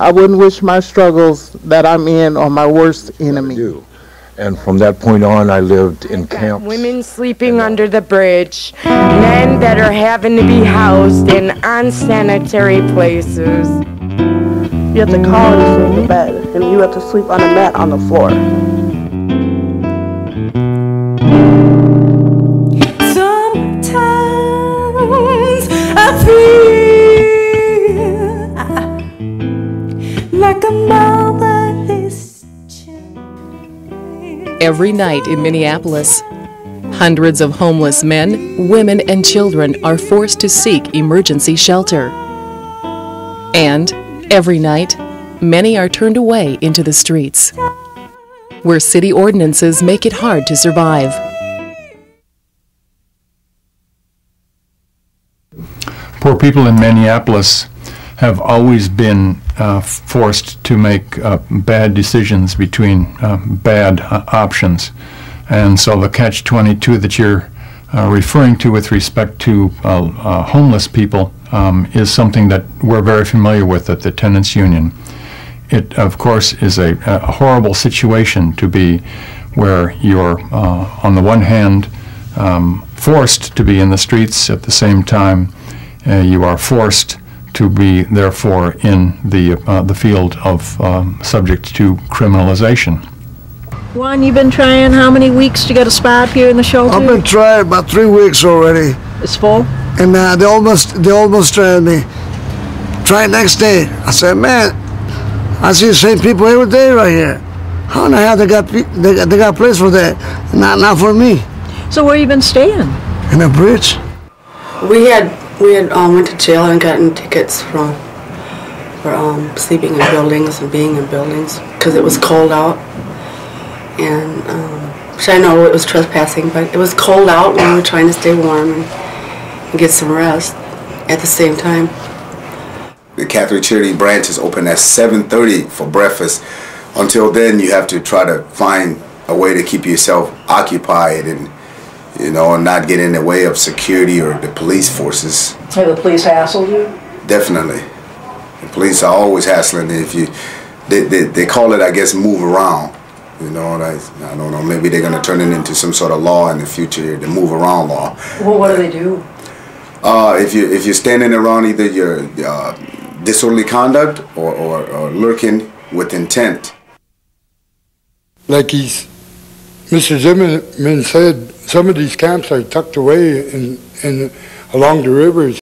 I wouldn't wish my struggles that I'm in on my worst enemy. And from that point on, I lived in camps. Women sleeping under the bridge, men that are having to be housed in unsanitary places. You have to call to sleep in bed, and you have to sleep on a mat on the floor. Sometimes I feel like a motherless child. Every night in Minneapolis, hundreds of homeless men, women, and children are forced to seek emergency shelter. And every night, many are turned away into the streets, where city ordinances make it hard to survive. Poor people in Minneapolis have always been forced to make bad decisions between bad options. And so the catch-22 that you're referring to with respect to homeless people is something that we're very familiar with at the Tenants Union. It, of course, is a horrible situation to be where you're, on the one hand, forced to be in the streets. At the same time, you are forced to be, therefore, in the field of subject to criminalization. Juan, you've been trying how many weeks to get a spot here in the shelter? I've been trying about 3 weeks already. It's full? And they almost tried me. Try next day. I said, man, I see the same people every day right here. How in the hell they got a place for that? Not for me. So where you been staying? In a bridge. We had went to jail and gotten tickets for sleeping in buildings and being in buildings because it was cold out. And which I know it was trespassing, but it was cold out when we were trying to stay warm and get some rest at the same time. The Catholic Charity branch is open at 7:30 for breakfast. Until then, you have to try to find a way to keep yourself occupied and, you know, and not get in the way of security or the police forces. Have the police hassled you? Definitely. The police are always hassling. If you, they call it, I guess, move around. You know, I don't know, maybe they're going to turn it into some sort of law in the future, the move around law. Well, what do they do? If you're standing around either your disorderly conduct or lurking with intent. Like Mr. Zimmerman said, some of these camps are tucked away in along the rivers.